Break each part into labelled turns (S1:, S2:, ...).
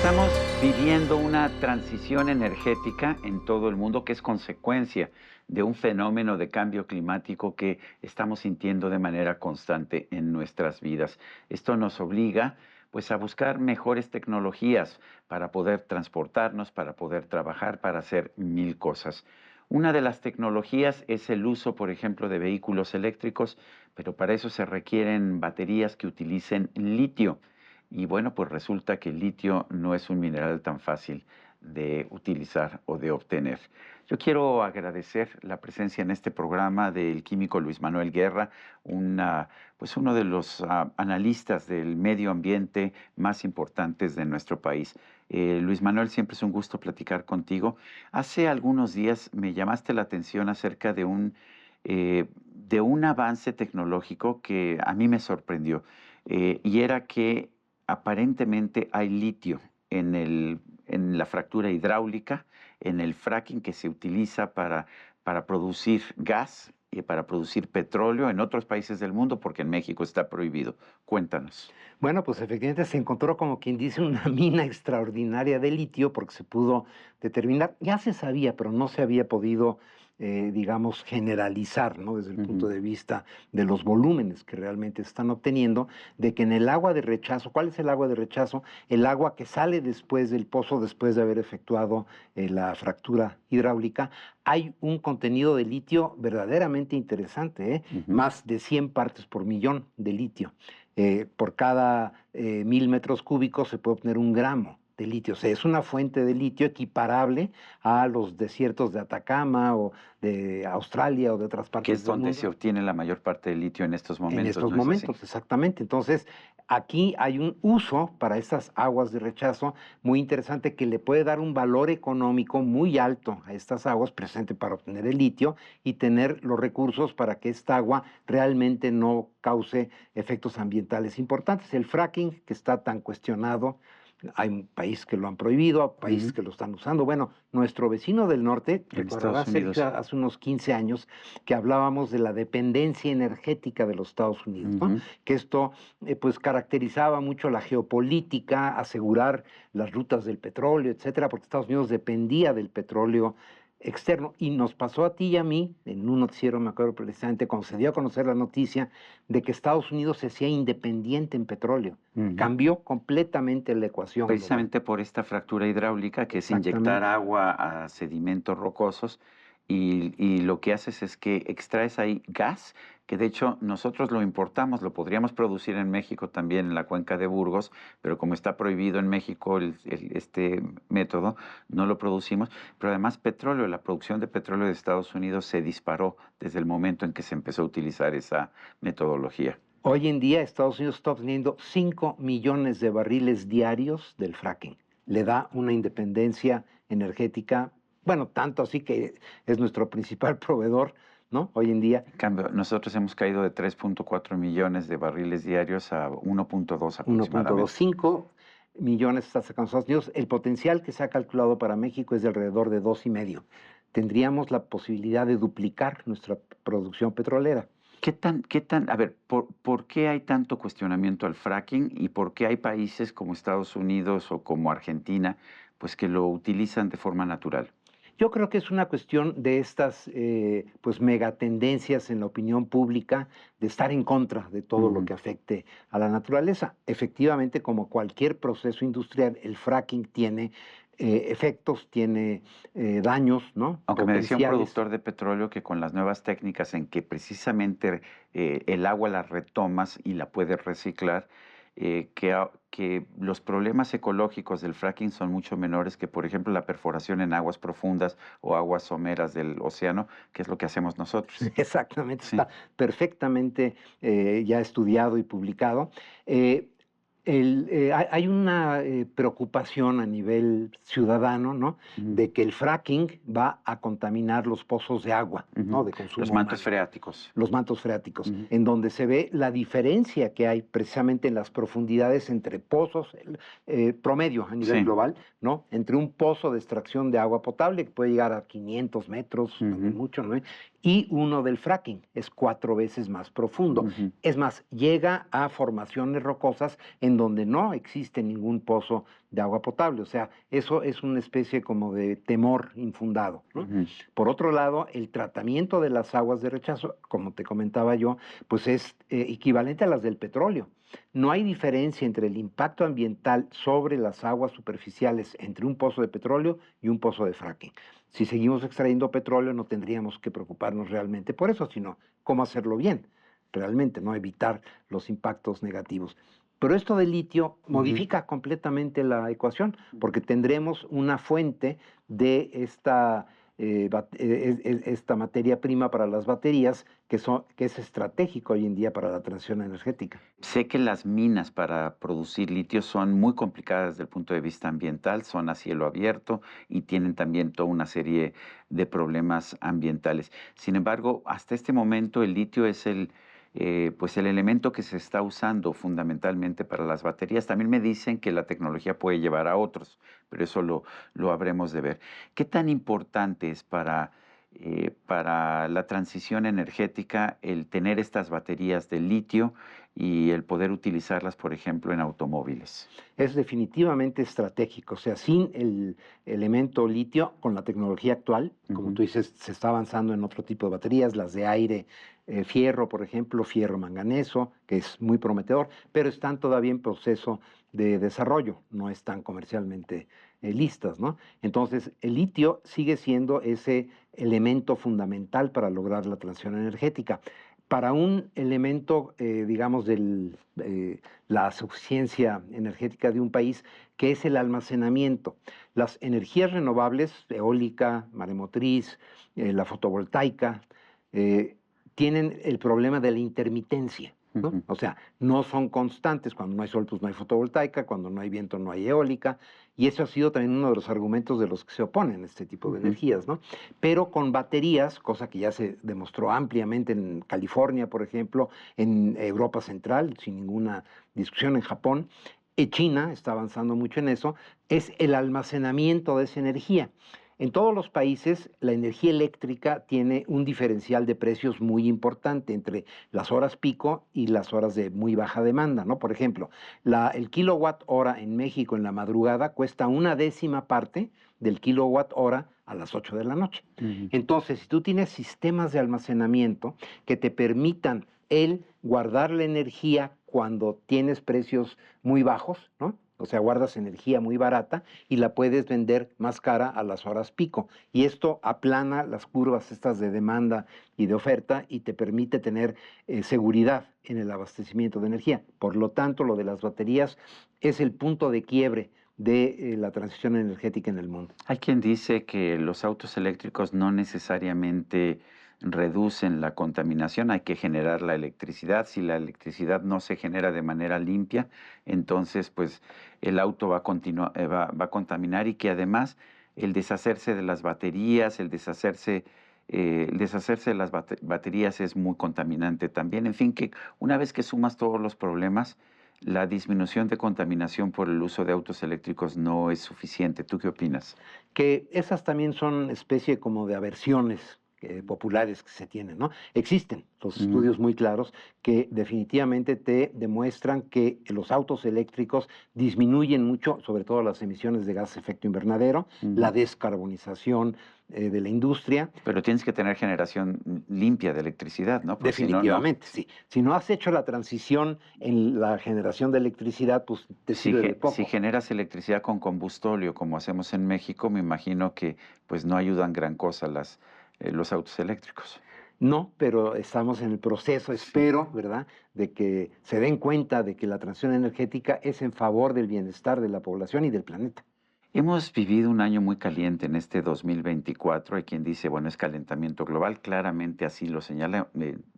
S1: Estamos viviendo una transición energética en todo el mundo que es consecuencia de un fenómeno de cambio climático que estamos sintiendo de manera constante en nuestras vidas. Esto nos obliga, pues, a buscar mejores tecnologías para poder transportarnos, para poder trabajar, para hacer mil cosas. Una de las tecnologías es el uso, por ejemplo, de vehículos eléctricos, pero para eso se requieren baterías que utilicen litio. Y bueno, pues resulta que el litio no es un mineral tan fácil de utilizar o de obtener. Yo quiero agradecer la presencia en este programa del químico Luis Manuel Guerra, pues uno de los analistas del medio ambiente más importantes de nuestro país. Luis Manuel, siempre es un gusto platicar contigo. Hace algunos días me llamaste la atención acerca de un avance tecnológico que a mí me sorprendió, y era que aparentemente hay litio en la fractura hidráulica, en el fracking que se utiliza para producir gas y para producir petróleo en otros países del mundo, porque en México está prohibido. Cuéntanos.
S2: Bueno, pues efectivamente se encontró, como quien dice, una mina extraordinaria de litio porque se pudo determinar, ya se sabía, pero no se había podido, digamos, generalizar, ¿no? Desde el punto
S1: Ujú.
S2: de vista de los volúmenes que realmente se están obteniendo, de que en el agua de rechazo, ¿cuál es el agua de rechazo? El agua que sale después del pozo, después de haber efectuado la fractura hidráulica, hay un contenido de litio verdaderamente interesante, ¿eh?
S1: Ujú.
S2: Más de 100 partes por millón de litio. Por cada 1000 metros cúbicos se puede obtener 1 gramo de litio. O sea, es una fuente de litio equiparable a los desiertos de Atacama o de Australia o de otras
S1: Que
S2: partes
S1: es
S2: del
S1: donde se
S2: mundo.
S1: obtiene la mayor parte del litio en estos
S2: En
S1: momentos,
S2: estos
S1: ¿no es así?
S2: momentos, exactamente. Entonces, aquí hay un uso para estas aguas de rechazo muy interesante que le puede dar un valor económico muy alto a estas aguas, presente para obtener el litio y tener los recursos para que esta agua realmente no cause efectos ambientales importantes. El fracking, que está tan cuestionado, hay un país que lo han prohibido, países
S1: Ujú.
S2: que lo están usando. Bueno, nuestro vecino del norte,
S1: En Estados
S2: recordará Sergio,
S1: Unidos.
S2: hace unos 15 años que hablábamos de la dependencia energética de los Estados Unidos, ¿no?
S1: Ujú.
S2: Que esto pues caracterizaba mucho la geopolítica, asegurar las rutas del petróleo, etcétera, porque Estados Unidos dependía del petróleo externo. Y nos pasó a ti y a mí, en un noticiero, me acuerdo precisamente, cuando se dio a conocer la noticia de que Estados Unidos se hacía independiente en petróleo.
S1: Ujú.
S2: Cambió completamente la ecuación global.
S1: Precisamente por esta fractura hidráulica, que es inyectar
S2: Exactamente.
S1: agua a sedimentos rocosos, y lo que haces es que extraes ahí gas, que de hecho nosotros lo importamos, lo podríamos producir en México también en la cuenca de Burgos, pero como está prohibido en México este método, no lo producimos. Pero además petróleo, la producción de petróleo de Estados Unidos se disparó desde el momento en que se empezó a utilizar esa metodología.
S2: Hoy en día Estados Unidos está obteniendo 5 millones de barriles diarios del fracking. Le da una independencia energética, bueno, tanto así que es nuestro principal proveedor, ¿no? Hoy en día,
S1: En cambio, nosotros hemos caído de 3.4 millones de barriles diarios a 1.2 aproximadamente.
S2: 1.25 millones está sacando Estados Unidos. El potencial que se ha calculado para México es de alrededor de 2,5. Tendríamos la posibilidad de duplicar nuestra producción petrolera.
S1: A ver, por qué hay tanto cuestionamiento al fracking y por qué hay países como Estados Unidos o como Argentina, pues que lo utilizan de forma natural?
S2: Yo creo que es una cuestión de estas pues megatendencias en la opinión pública de estar en contra de todo lo
S1: Ujú.
S2: que afecte a la naturaleza. Efectivamente, como cualquier proceso industrial, el fracking tiene efectos, tiene daños, ¿no?
S1: Aunque me decía un
S2: Potenciales.
S1: productor de petróleo que con las nuevas técnicas en que precisamente el agua la retomas y la puedes reciclar, que los problemas ecológicos del fracking son mucho menores que, por ejemplo, la perforación en aguas profundas o aguas someras del océano, que es lo que hacemos nosotros.
S2: Exactamente,
S1: Sí.
S2: está perfectamente ya estudiado y publicado. Eh, hay una preocupación a nivel ciudadano, ¿no?
S1: Ujú.
S2: De que el fracking va a contaminar los pozos de agua,
S1: Ujú.
S2: ¿no? De
S1: Los
S2: consumo
S1: mantos
S2: humano,
S1: freáticos.
S2: los mantos freáticos,
S1: Ujú.
S2: en donde se ve la diferencia que hay precisamente en las profundidades entre pozos, promedio a nivel
S1: Sí.
S2: global, ¿no? Entre un pozo de extracción de agua potable que puede llegar a 500 metros,
S1: Ujú.
S2: mucho, ¿no? y uno del fracking, es 4 veces más profundo.
S1: Ujú.
S2: Es más, llega a formaciones rocosas en donde no existe ningún pozo de agua potable. O sea, eso es una especie como de temor infundado, ¿no?
S1: Ujú.
S2: Por otro lado, el tratamiento de las aguas de rechazo, como te comentaba yo, pues es equivalente a las del petróleo. No hay diferencia entre el impacto ambiental sobre las aguas superficiales entre un pozo de petróleo y un pozo de fracking. Si seguimos extrayendo petróleo, no tendríamos que preocuparnos realmente por eso, sino cómo hacerlo bien, realmente, no evitar los impactos negativos. Pero esto del litio
S1: Ujú.
S2: modifica completamente la ecuación, porque tendremos una fuente de esta materia prima para las baterías que es estratégico hoy en día para la transición energética.
S1: Sé que las minas para producir litio son muy complicadas desde el punto de vista ambiental, son a cielo abierto y tienen también toda una serie de problemas ambientales. Sin embargo, hasta este momento el litio es pues el elemento que se está usando fundamentalmente para las baterías. También me dicen que la tecnología puede llevar a otros, pero eso lo habremos de ver. ¿Qué tan importante es para la transición energética el tener estas baterías de litio y el poder utilizarlas, por ejemplo, en automóviles?
S2: Es definitivamente estratégico. O sea, sin el elemento litio, con la tecnología actual, como
S1: Ujú.
S2: tú dices, se está avanzando en otro tipo de baterías, las de aire, fierro, por ejemplo, fierro manganeso, que es muy prometedor, pero están todavía en proceso de desarrollo, no están comercialmente listas, ¿no? Entonces, el litio sigue siendo ese elemento fundamental para lograr la transición energética. Para un elemento, digamos, la suficiencia energética de un país, que es el almacenamiento. Las energías renovables, eólica, maremotriz, la fotovoltaica, eh, tienen el problema de la intermitencia, ¿no?
S1: Ujú.
S2: O sea, no son constantes. Cuando no hay sol, pues no hay fotovoltaica, cuando no hay viento, no hay eólica, y eso ha sido también uno de los argumentos de los que se oponen a este tipo de
S1: Ujú.
S2: energías, ¿no? Pero con baterías, cosa que ya se demostró ampliamente en California, por ejemplo, en Europa Central, sin ninguna discusión, en Japón, y China está avanzando mucho en eso, es el almacenamiento de esa energía. En todos los países, la energía eléctrica tiene un diferencial de precios muy importante entre las horas pico y las horas de muy baja demanda, ¿no? Por ejemplo, el kilowatt hora en México en la madrugada cuesta una décima parte del kilowatt hora a las 8 de la noche.
S1: Ujú.
S2: Entonces, si tú tienes sistemas de almacenamiento que te permitan el guardar la energía cuando tienes precios muy bajos, ¿no? O sea, guardas energía muy barata y la puedes vender más cara a las horas pico. Y esto aplana las curvas estas de demanda y de oferta y te permite tener seguridad en el abastecimiento de energía. Por lo tanto, lo de las baterías es el punto de quiebre de la transición energética en el mundo.
S1: Hay quien dice que los autos eléctricos no necesariamente reducen la contaminación, hay que generar la electricidad. Si la electricidad no se genera de manera limpia, entonces pues el auto va a contaminar, y que además el deshacerse de las baterías, el deshacerse de las baterías es muy contaminante también. En fin, que una vez que sumas todos los problemas, la disminución de contaminación por el uso de autos eléctricos no es suficiente. ¿Tú qué opinas?
S2: Que esas también son especie como de aversiones populares que se tienen, ¿no? Existen los
S1: Ujú.
S2: estudios muy claros que definitivamente te demuestran que los autos eléctricos disminuyen mucho, sobre todo las emisiones de gas de efecto invernadero, la
S1: Ujú.
S2: descarbonización de la industria.
S1: Pero tienes que tener generación limpia de electricidad, ¿no? Porque si no, no.
S2: Definitivamente, sí. Si no has hecho la transición en la generación de electricidad, pues te
S1: Si,
S2: sirve de
S1: si
S2: poco.
S1: generas electricidad con combustóleo, como hacemos en México, me imagino que pues no ayudan gran cosa los autos eléctricos.
S2: No, pero estamos en el proceso,
S1: Sí.
S2: espero, ¿verdad?, de que se den cuenta de que la transición energética es en favor del bienestar de la población y del planeta.
S1: Hemos vivido un año muy caliente en este 2024. Hay quien dice, bueno, es calentamiento global. Claramente así lo señala.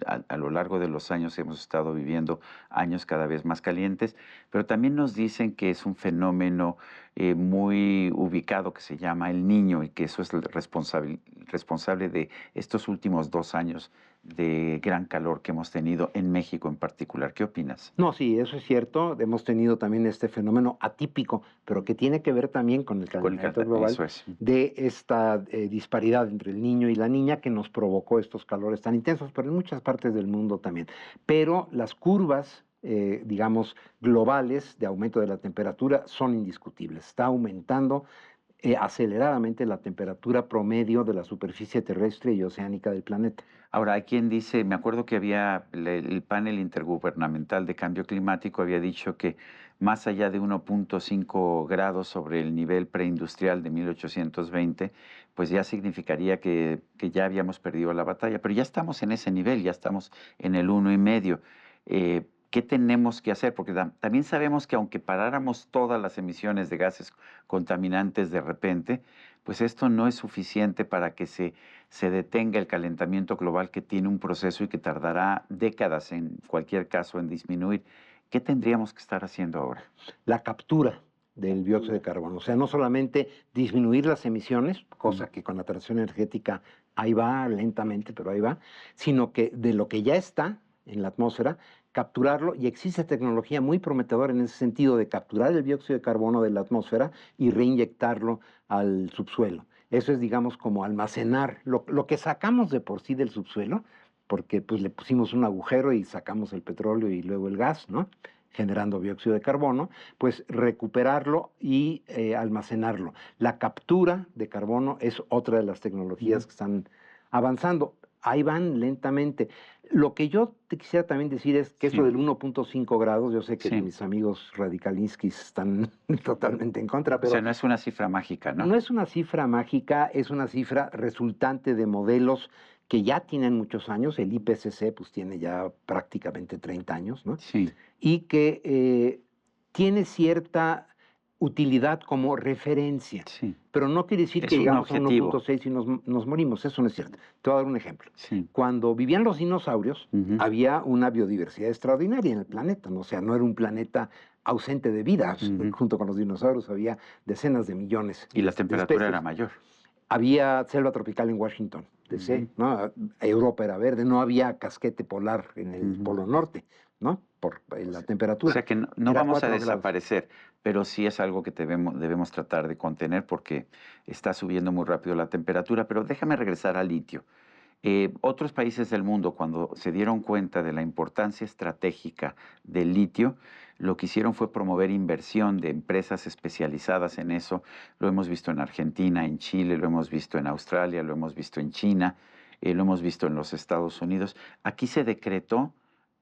S1: A lo largo de los años hemos estado viviendo años cada vez más calientes, pero también nos dicen que es un fenómeno muy ubicado que se llama El Niño, y que eso es el responsable de estos últimos 2 años de gran calor que hemos tenido en México en particular. ¿Qué opinas?
S2: No, sí, eso es cierto. Hemos tenido también este fenómeno atípico, pero que tiene que ver también con el
S1: Con el
S2: calentamiento global
S1: eso es.
S2: de esta disparidad entre el niño y la niña que nos provocó estos calores tan intensos, pero en muchas partes del mundo también. Pero las curvas, digamos, globales de aumento de la temperatura son indiscutibles. Está aumentando aceleradamente la temperatura promedio de la superficie terrestre y oceánica del planeta.
S1: Ahora, hay quien dice, me acuerdo que había el panel intergubernamental de cambio climático había dicho que más allá de 1.5 grados sobre el nivel preindustrial de 1820, pues ya significaría que ya habíamos perdido la batalla, pero ya estamos en ese nivel, ya estamos en el 1,5. ¿Qué tenemos que hacer? Porque también sabemos que aunque paráramos todas las emisiones de gases contaminantes de repente, pues esto no es suficiente para que se detenga el calentamiento global, que tiene un proceso y que tardará décadas en cualquier caso en disminuir. ¿Qué tendríamos que estar haciendo ahora?
S2: La captura del dióxido de carbono, o sea, no solamente disminuir las emisiones, cosa que con la transición energética ahí va lentamente, pero ahí va, sino que de lo que ya está en la atmósfera, capturarlo, y existe tecnología muy prometedora en ese sentido de capturar el dióxido de carbono de la atmósfera y reinyectarlo al subsuelo. Eso es, digamos, como almacenar lo que sacamos de por sí del subsuelo, porque pues le pusimos un agujero y sacamos el petróleo y luego el gas, ¿no? Generando dióxido de carbono, pues recuperarlo y almacenarlo. La captura de carbono es otra de las tecnologías que están avanzando. Ahí van lentamente. Lo que yo te quisiera también decir es que
S1: Sí.
S2: eso del 1.5 grados, yo sé que
S1: Sí.
S2: mis amigos radicalinsquis están totalmente en contra,
S1: O
S2: pero
S1: sea, no es una cifra mágica, ¿no?
S2: no es una cifra mágica, es una cifra resultante de modelos que ya tienen muchos años. El IPCC pues tiene ya prácticamente 30 años, ¿no?
S1: Sí.
S2: Y que tiene cierta utilidad como referencia,
S1: Sí.
S2: pero no quiere decir
S1: Es
S2: que
S1: un
S2: llegamos a
S1: objetivo.
S2: 1.6 y nos morimos, eso no es cierto. Te voy a dar un ejemplo.
S1: Sí.
S2: Cuando vivían los dinosaurios,
S1: Ujú.
S2: había una biodiversidad extraordinaria en el planeta, ¿no? O sea, no era un planeta ausente de vida.
S1: Ujú.
S2: Junto con los dinosaurios había decenas de millones
S1: Y la
S2: de
S1: temperatura era
S2: especies.
S1: mayor.
S2: Había selva tropical en Washington, DC, ¿no? Europa era verde, no había casquete polar en el
S1: Ujú.
S2: Polo Norte, ¿no? Por la
S1: O
S2: temperatura.
S1: sea que no
S2: Era
S1: vamos a
S2: 4 grados.
S1: desaparecer, pero sí es algo que debemos tratar de contener porque está subiendo muy rápido la temperatura. Pero déjame regresar al litio. Otros países del mundo, cuando se dieron cuenta de la importancia estratégica del litio, lo que hicieron fue promover inversión de empresas especializadas en eso. Lo hemos visto en Argentina, en Chile, lo hemos visto en Australia, lo hemos visto en China, lo hemos visto en los Estados Unidos. Aquí se decretó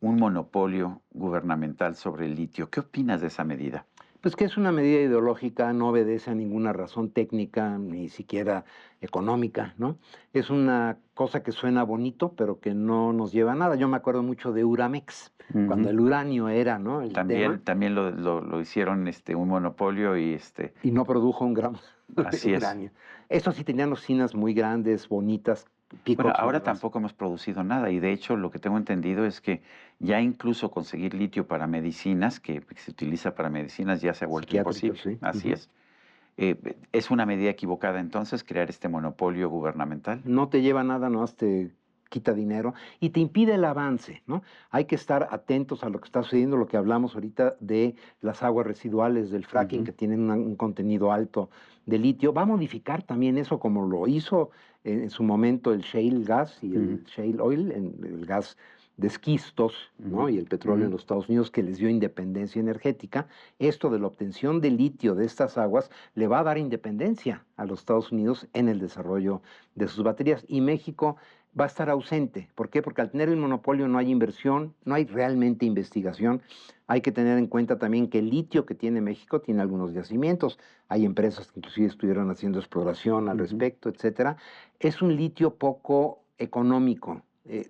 S1: un monopolio gubernamental sobre el litio. ¿Qué opinas de esa medida?
S2: Pues que es una medida ideológica, no obedece a ninguna razón técnica, ni siquiera económica, ¿no? Es una cosa que suena bonito, pero que no nos lleva a nada. Yo me acuerdo mucho de Uramex, cuando
S1: Ujú.
S2: el uranio era, ¿no? El tema,
S1: También lo hicieron un monopolio
S2: y no produjo un gramo de
S1: así es.
S2: uranio. Estos sí tenían usinas muy grandes, bonitas,
S1: Bueno,
S2: pickups
S1: ahora
S2: nuevas.
S1: tampoco hemos producido nada y de hecho lo que tengo entendido es que ya incluso conseguir litio para medicinas, que se utiliza para medicinas, ya se ha vuelto
S2: Psiquiátricos,
S1: imposible.
S2: sí.
S1: Así
S2: Ujú.
S1: es. ¿Es una medida equivocada entonces crear este monopolio gubernamental?
S2: No te lleva nada, no te quita dinero y te impide el avance, ¿no? Hay que estar atentos a lo que está sucediendo, lo que hablamos ahorita de las aguas residuales del fracking
S1: Ujú.
S2: que tienen un contenido alto de litio. Va a modificar también eso como lo hizo en su momento el shale gas y
S1: Ujú.
S2: el shale oil, el gas de esquistos, ¿no?
S1: Ujú.
S2: Y el petróleo en
S1: Ujú.
S2: los Estados Unidos que les dio independencia energética. Esto de la obtención de litio de estas aguas le va a dar independencia a los Estados Unidos en el desarrollo de sus baterías. Y México va a estar ausente. ¿Por qué? Porque al tener el monopolio no hay inversión, no hay realmente investigación. Hay que tener en cuenta también que el litio que tiene México tiene algunos yacimientos. Hay empresas que inclusive estuvieron haciendo exploración al
S1: Ujú.
S2: respecto, etcétera. Es un litio poco económico.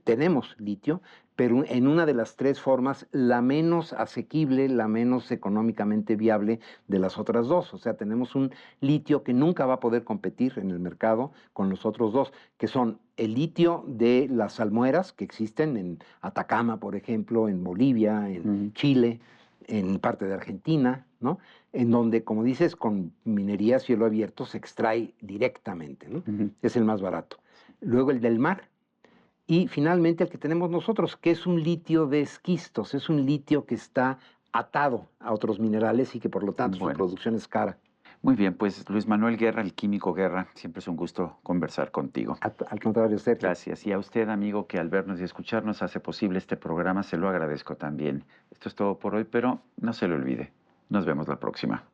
S2: Tenemos litio, pero en una de las tres formas, la menos asequible, la menos económicamente viable de las otras dos. O sea, tenemos un litio que nunca va a poder competir en el mercado con los otros dos, que son el litio de las salmueras que existen en Atacama, por ejemplo, en Bolivia, en
S1: Ujú.
S2: Chile, en parte de Argentina, ¿no? En donde, como dices, con minería a cielo abierto se extrae directamente, ¿no?
S1: Ujú.
S2: Es el más barato. Luego el del mar, Y finalmente el que tenemos nosotros, que es un litio de esquistos, es un litio que está atado a otros minerales y que por lo tanto su
S1: Bueno,
S2: producción es cara.
S1: muy bien, pues Luis Manuel Guerra, el químico Guerra, siempre es un gusto conversar contigo.
S2: Al contrario, Sergio.
S1: Gracias. Y a usted, amigo, que al vernos y escucharnos hace posible este programa, se lo agradezco también. Esto es todo por hoy, pero no se lo olvide. Nos vemos la próxima.